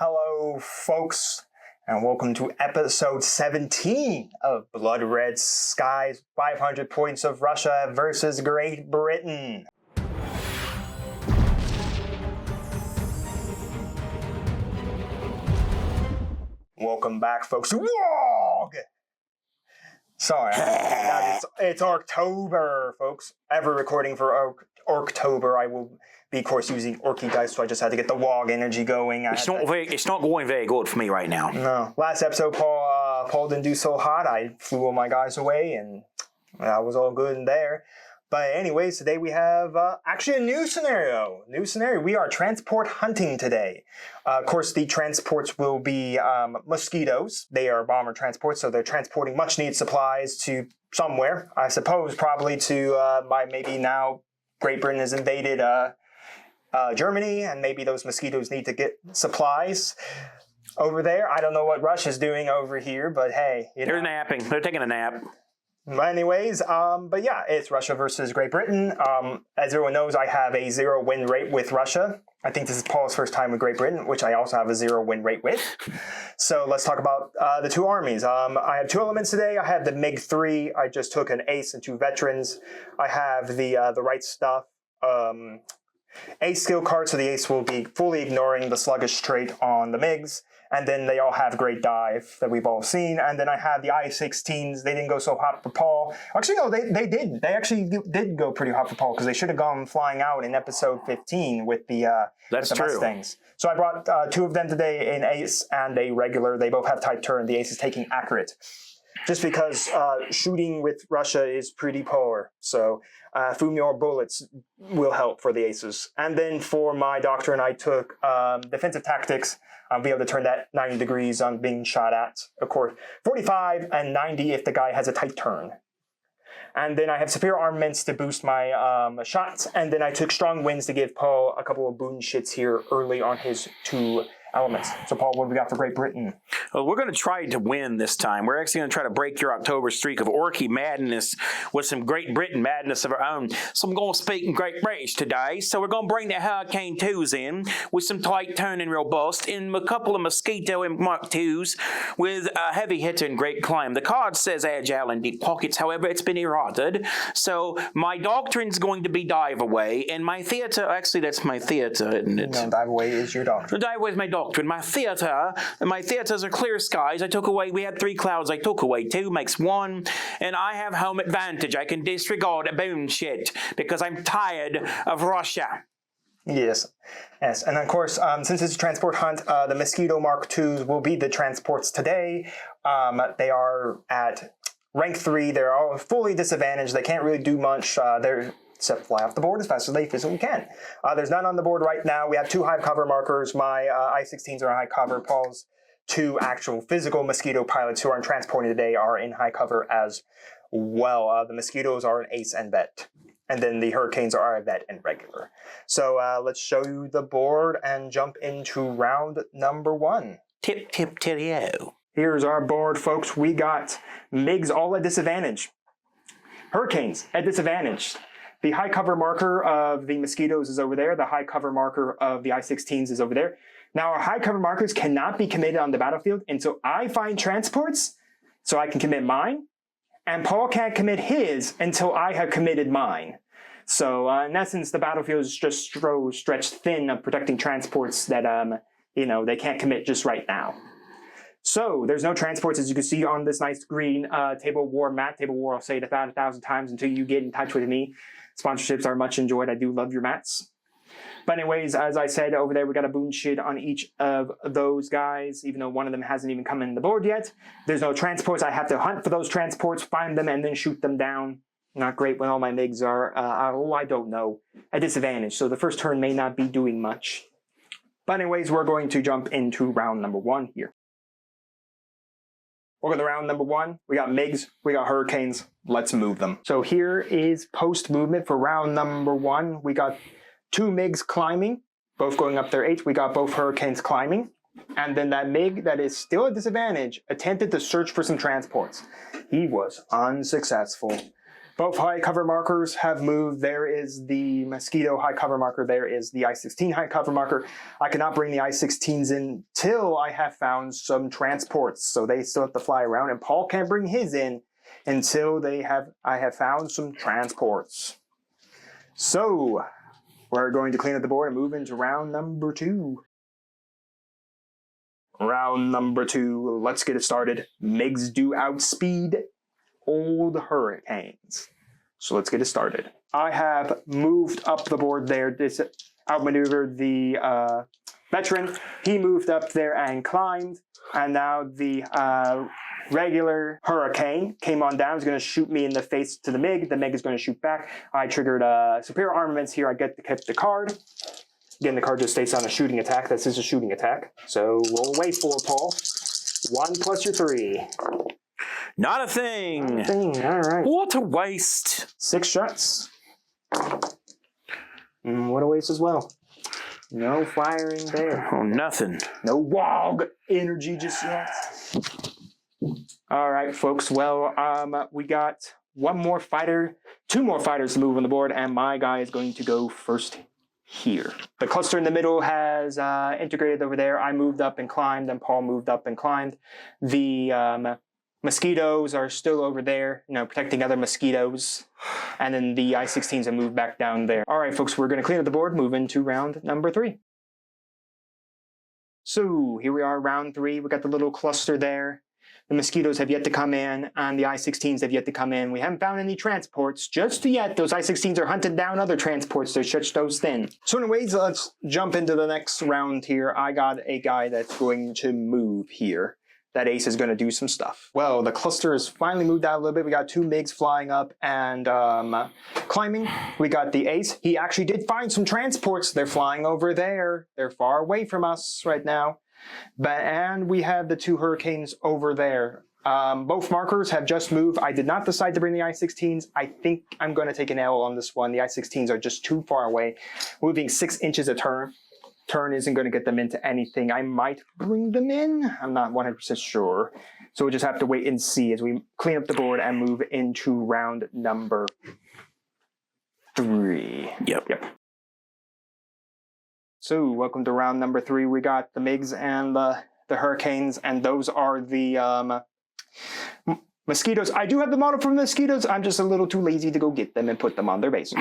Hello, folks, and welcome to episode 17 of Blood Red Skies 500 Points of Russia versus Great Britain. Welcome back, folks, to Wog! Sorry, it's October, folks. Ever recording for October, I will be, of course, using Orky dice, so I just had to get the Wog energy going. It's not going very good for me right now. No. Last episode, Paul didn't do so hot. I flew all my guys away, and that was all good in there. But anyways, today we have actually a new scenario. We are transport hunting today. Of course, the transports will be mosquitoes. They are bomber transports, so they're transporting much-needed supplies to somewhere. I suppose probably to maybe now Great Britain has invaded Germany, and maybe those mosquitoes need to get supplies over there. I don't know what Russia's doing over here, but hey. They're napping. They're taking a nap. Anyways, but yeah, it's Russia versus Great Britain. As everyone knows, I have a 0 win rate with Russia. I think this is Paul's first time with Great Britain, which I also have a 0 win rate with. So let's talk about the two armies. I have two elements today. I have the Mk III. I just took an ace and 2 veterans. I have the right stuff. Ace skill card, so the ace will be fully ignoring the sluggish trait on the MiGs. And then they all have great dive that we've all seen. And then I had the I-16s. They didn't go so hot for Paul. Actually, no, they did. They actually did go pretty hot for Paul because they should have gone flying out in episode 15 with the Mustangs. So I brought 2 of them today, an ace and a regular. They both have tight turn. The ace is taking accurate. Just because shooting with Russia is pretty poor. So Fumior bullets will help for the aces. And then for my doctrine, I took defensive tactics. I'll be able to turn that 90 degrees on being shot at. Of course, 45 and 90 if the guy has a tight turn. And then I have superior armaments to boost my shots. And then I took strong winds to give Paul a couple of boon shits here early on his 2 elements. So Paul, what do we got for Great Britain? Well, we're going to try to win this time. We're actually going to try to break your October streak of Orky madness with some Great Britain madness of our own. So I'm going to speak in Great British today. So we're going to bring the Hurricane 2s in with some tight turn and robust and a couple of Mosquito Mk IIs with a heavy hitter and great climb. The card says agile and deep pockets. However, it's been errated. So my doctrine's going to be dive away, and my theater, actually that's my theater, isn't it? No, dive away is your doctrine. Dive away is my doctrine. My theaters are clear skies. We had 3 clouds. I took away 2, makes 1. And I have home advantage. I can disregard a boon shit because I'm tired of Russia. Yes. And of course, since it's a transport hunt, the Mosquito Mk IIs will be the transports today. They are at rank 3. They're all fully disadvantaged. They can't really do much. Except fly off the board as fast as they physically can. There's none on the board right now. We have 2 high cover markers. My I-16s are in high cover. Paul's 2 actual physical Mosquito pilots who are in transporting today are in high cover as well. The Mosquitoes are an ace and vet. And then the Hurricanes are a vet and regular. So let's show you the board and jump into round number 1. Tip, tip, tiddly-o. Here's our board, folks. We got MiGs all at disadvantage. Hurricanes at disadvantage. The high cover marker of the Mosquitoes is over there. The high cover marker of the I-16s is over there. Now, our high cover markers cannot be committed on the battlefield, and so I find transports so I can commit mine, and Paul can't commit his until I have committed mine. So, in essence, the battlefield is just stretched thin of protecting transports that, they can't commit just right now. So, there's no transports, as you can see on this nice green Table War mat. Table War, I'll say it 1,000 times until you get in touch with me. Sponsorships are much enjoyed. I do love your mats. But anyways, as I said, over there we got a boon shit on each of those guys, even though one of them hasn't even come in the board yet. There's no transports. I have to hunt for those transports, find them, and then shoot them down. Not great when all my MiGs are, I don't know, at disadvantage. So the first turn may not be doing much. But anyways, we're going to jump into round number 1 here. Welcome to round number 1. We got MiGs, we got Hurricanes. Let's move them. So here is post movement for round number 1. We got 2 MiGs climbing, both going up their 8. We got both Hurricanes climbing. And then that MiG that is still at disadvantage attempted to search for some transports. He was unsuccessful. Both high cover markers have moved. There is the Mosquito high cover marker. There is the I-16 high cover marker. I cannot bring the I-16s in till I have found some transports. So they still have to fly around, and Paul can't bring his in until I have found some transports. So we're going to clean up the board and move into round number 2. Round number 2, let's get it started. MiGs do outspeed old Hurricanes. So let's get it started. I have moved up the board there. This outmaneuvered the veteran. He moved up there and climbed. And now the regular Hurricane came on down. He's going to shoot me in the face to the MiG. The MiG is going to shoot back. I triggered Superior Armaments here. I get to keep the card. Again, the card just states on a shooting attack. This is a shooting attack. So roll away 4, Paul. 1 plus your 3. Not a thing. Not a thing. All right. What a waste. 6 shots. What a waste as well. No firing there. Oh, nothing. No WOG energy just yet. All right, folks. Well, we got 2 more fighters to move on the board, and my guy is going to go first here. The cluster in the middle has integrated over there. I moved up and climbed, and Paul moved up and climbed. The mosquitoes are still over there, protecting other mosquitoes. And then the I-16s have moved back down there. All right, folks, we're going to clean up the board, move into round number 3. So here we are, round 3. We got the little cluster there. The mosquitoes have yet to come in, and the I-16s have yet to come in. We haven't found any transports just yet. Those I-16s are hunting down other transports to stretch those thin. So anyways, let's jump into the next round here. I got a guy that's going to move here. That ace is going to do some stuff. Well, the cluster has finally moved out a little bit. We got 2 MiGs flying up and climbing. We got the ace. He actually did find some transports. They're flying over there. They're far away from us right now. And we have the 2 Hurricanes over there. Both markers have just moved. I did not decide to bring the I-16s. I think I'm going to take an L on this one. The I-16s are just too far away, moving 6 inches a turn. Turn isn't going to get them into anything. I might bring them in. I'm not 100% sure. So we'll just have to wait and see as we clean up the board and move into round number 3. Yep. So welcome to round number 3. We got the MiGs and the Hurricanes, and those are the mosquitoes. I do have the model for mosquitoes. I'm just a little too lazy to go get them and put them on their base.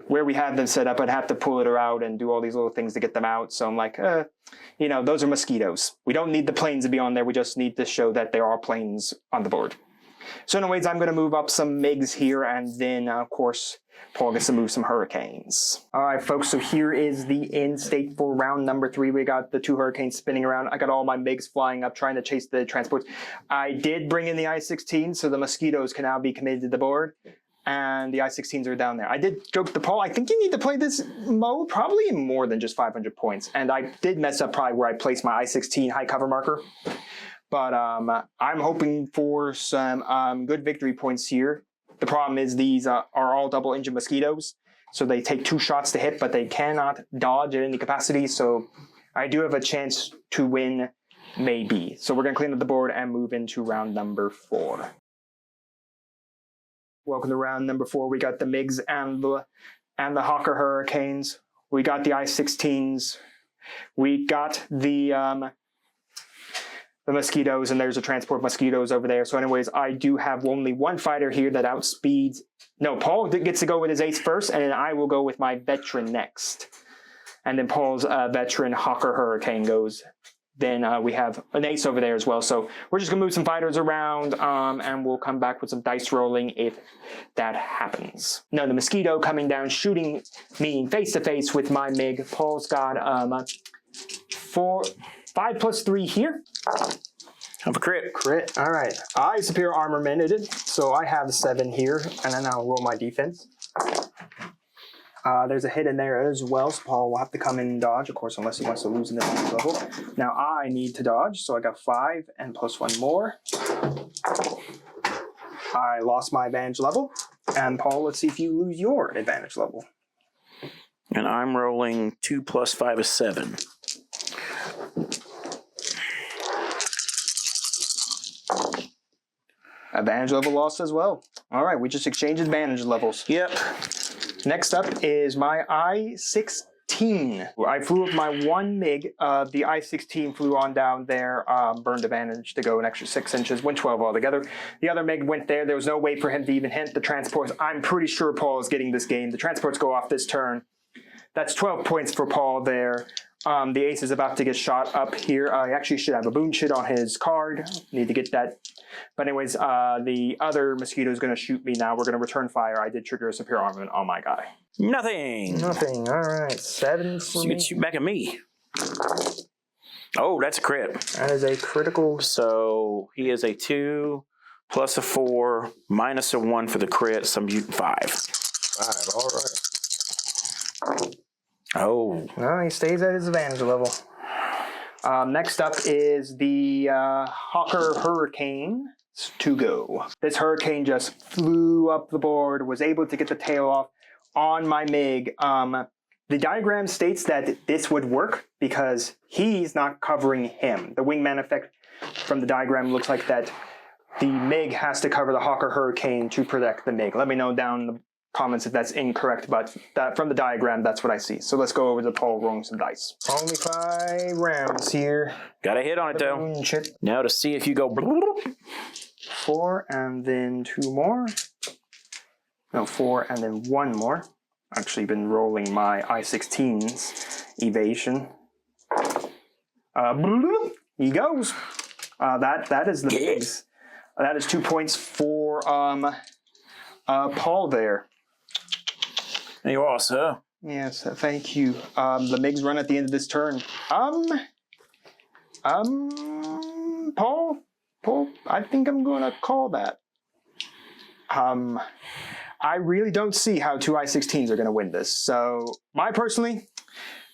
Where we have them set up, I'd have to pull it out and do all these little things to get them out. So I'm like, those are mosquitoes. We don't need the planes to be on there. We just need to show that there are planes on the board. So anyways, I'm going to move up some MiGs here, and then, of course, Paul gets to move some Hurricanes. All right, folks, so here is the end state for round number 3. We got the 2 Hurricanes spinning around. I got all my MiGs flying up, trying to chase the transports. I did bring in the I-16, so the mosquitoes can now be committed to the board. And the I-16s are down there. I did joke to Paul, I think you need to play this mode probably in more than just 500 points. And I did mess up probably where I placed my I-16 high cover marker. But I'm hoping for some good victory points here. The problem is these are all double engine mosquitoes. So they take 2 shots to hit, but they cannot dodge at any capacity. So I do have a chance to win, maybe. So we're going to clean up the board and move into round number 4. Welcome to round number 4. We got the MiGs and the Hawker Hurricanes. We got the I-16s. We got the mosquitoes, and there's a transport mosquitoes over there. So anyways, I do have only 1 fighter here that outspeeds. No, Paul gets to go with his ace first, and then I will go with my veteran next. And then Paul's veteran Hawker Hurricane goes. Then we have an ace over there as well. So we're just going to move some fighters around, and we'll come back with some dice rolling if that happens. Now, the mosquito coming down, shooting me face-to-face with my MiG. Paul's got 5 plus 3 here. Have a crit. Crit, all right. I superior armamented, so I have 7 here, and then I'll roll my defense. There's a hit in there as well, so Paul will have to come in and dodge, of course, unless he wants to lose in the next level. Now I need to dodge, so I got 5 and plus 1 more. I lost my advantage level. And Paul, let's see if you lose your advantage level. And I'm rolling 2 plus 5 is 7. Advantage level lost as well. All right, we just exchanged advantage levels. Yep. Next up is my I-16. I flew with my one MiG. The I-16 flew on down there, burned advantage to go an extra 6 inches, went 12 altogether. The other MiG went there. There was no way for him to even hit the transports. I'm pretty sure Paul is getting this game. The transports go off this turn. That's 12 points for Paul there. The ace is about to get shot up here. I actually should have a boon shit on his card. Need to get that. But anyways, the other Mosquito is going to shoot me now. We're going to return fire. I did trigger a superior armament on my guy. Nothing. Nothing. All right. 7 for So you me. can shoot back at me. Oh, that's a crit. That is a critical. So he is a 2 plus a 4 minus a 1 for the crit. So I'm shooting 5. 5, all right. Oh. No, he stays at his advantage level. Next up is the Hawker Hurricane to go. This Hurricane just flew up the board, was able to get the tail off on my MiG. The diagram states that this would work because he's not covering him. The wingman effect from the diagram looks like that the MiG has to cover the Hawker Hurricane to protect the MiG. Let me know down in the comments if that's incorrect, but from the diagram, that's what I see. So let's go over to Paul rolling some dice. Only 5 rounds here. Got a hit on it, though. Boon chip. Now to see if you go... 4 and then 2 more. No, 4 and then 1 more. Actually been rolling my I-16's evasion. He goes. That is the bigs. That is 2 points for Paul there. There you are, sir. Yes, thank you. The MiGs run at the end of this turn. Paul, I think I'm going to call that. I really don't see how 2 I-16s are going to win this. So, personally,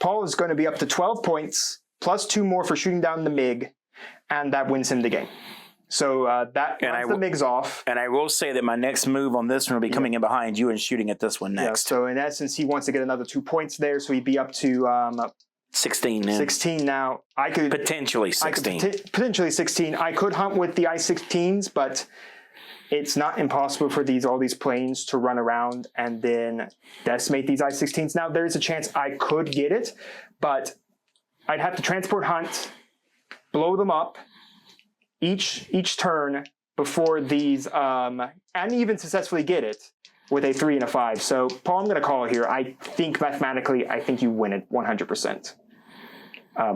Paul is going to be up to 12 points, plus 2 more for shooting down the MiG, and that wins him the game. So that runs the MiGs off. And I will say that my next move on this one will be coming in behind you and shooting at this one next. Yeah, so in essence, he wants to get another 2 points there, so he'd be up to 16 now. 16 now. I could potentially 16. Potentially 16. I could hunt with the I-16s, but it's not impossible for all these planes to run around and then decimate these I-16s. Now, there's a chance I could get it, but I'd have to transport hunt, blow them up, each turn before these, and even successfully get it with a 3 and a 5. So, Paul, I'm going to call here. I think mathematically, I think you win it 100%.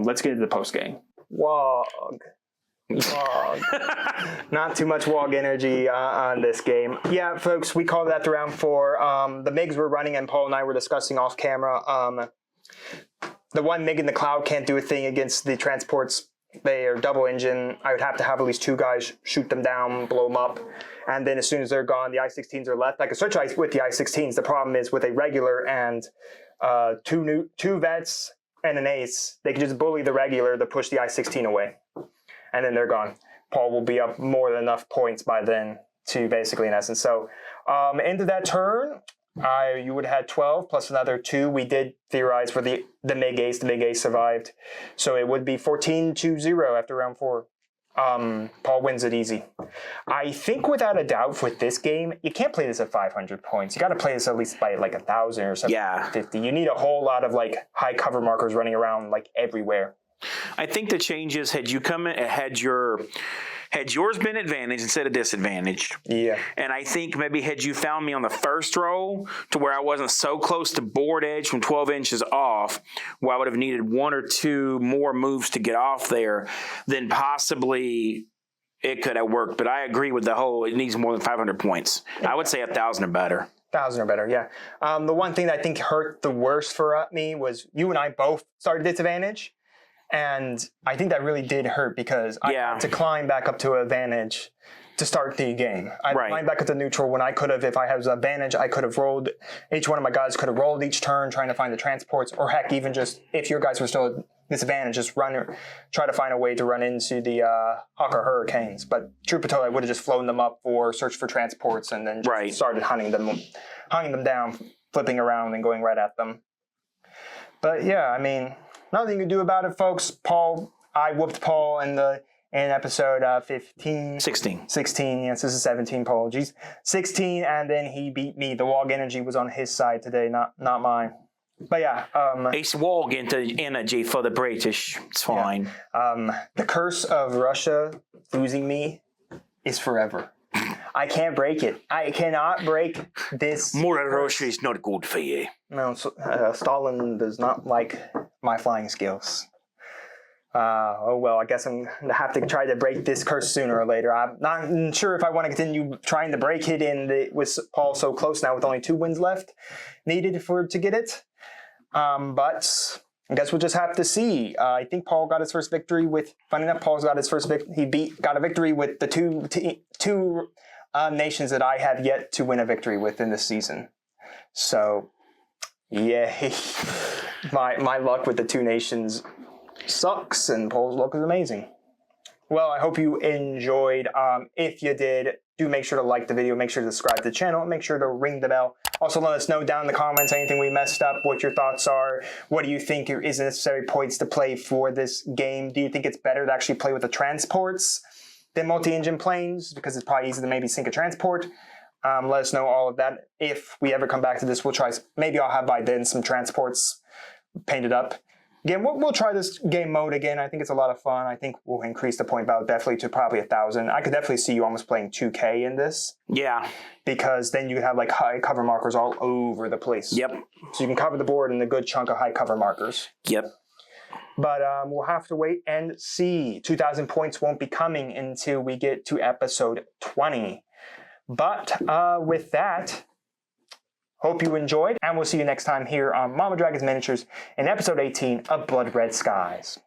Let's get into the post game. Wog. Not too much Wog energy on this game. Yeah, folks, we called that the round 4. The MiGs were running, and Paul and I were discussing off camera. The one MiG in the cloud can't do a thing against the transports. They are double engine. I would have to have at least 2 guys shoot them down, blow them up. And then as soon as they're gone, the I-16s are left. I could switch with the I-16s. The problem is with a regular and 2 vets and an ace, they can just bully the regular to push the I-16 away. And then they're gone. Paul will be up more than enough points by then to basically, in essence. So into that turn, you would have had 12 plus another 2. We did theorize for the MiG ace. The MiG ace survived. So it would be 14-0 after round 4. Paul wins it easy. I think without a doubt with this game, you can't play this at 500 points. You got to play this at least by like 1,000 or 750. Yeah. You need a whole lot of like high cover markers running around like everywhere. I think the changes had yours been advantage instead of disadvantage. Yeah. And I think maybe had you found me on the first roll to where I wasn't so close to board edge from 12 inches off, where I would have needed 1 or 2 more moves to get off there, then possibly it could have worked. But I agree with it needs more than 500 points. I would say 1,000 or better. 1,000 or better, yeah. The one thing that I think hurt the worst for me was you and I both started disadvantage. And I think that really did hurt because I had to climb back up to advantage to start the game. I climbed back up to neutral when I could have, if I had an advantage, I could have rolled, each one of my guys could have rolled each turn trying to find the transports, or heck, even just, if your guys were still at disadvantage, just try to find a way to run into the Hawker Hurricanes. But truth be told, I would have just flown them up or searched for transports and then just started hunting them down, flipping around and going right at them. But yeah, I mean, nothing you can do about it, folks. I whooped Paul in in episode 15. 16. 16, yes, this is 17, apologies. 16, and then he beat me. The Wog energy was on his side today, not mine. But yeah. It's Wog energy for the British. It's fine. Yeah. The curse of Russia losing me is forever. I can't break it. I cannot break this. More Russia is not good for you. No, Stalin does not like my flying skills. Oh well, I guess I'm gonna have to try to break this curse sooner or later. I'm not sure if I want to continue trying to break it with Paul so close now with only 2 wins left needed to get it. But I guess we'll just have to see. I think Paul got his first victory with. Funny enough, Paul's got his first victory. Got a victory with the two nations that I have yet to win a victory with in this season. So, yay! My luck with the 2 nations sucks, and Paul's luck is amazing. Well, I hope you enjoyed. If you did, do make sure to like the video, make sure to subscribe to the channel, and make sure to ring the bell. Also, let us know down in the comments anything we messed up, what your thoughts are. What do you think is necessary points to play for this game? Do you think it's better to actually play with the transports than multi-engine planes? Because it's probably easy to maybe sink a transport. Let us know all of that. If we ever come back to this, we'll try. Maybe I'll have by then some transports painted up. Again, we'll try this game mode again. I think it's a lot of fun. I think we'll increase the point value definitely to probably 1,000. I could definitely see you almost playing 2K in this. Yeah. Because then you could have like high cover markers all over the place. Yep. So you can cover the board in a good chunk of high cover markers. Yep. But we'll have to wait and see. 2,000 points won't be coming until we get to episode 20. But with that, hope you enjoyed, and we'll see you next time here on Mama Dragon's Miniatures in episode 18 of Blood Red Skies.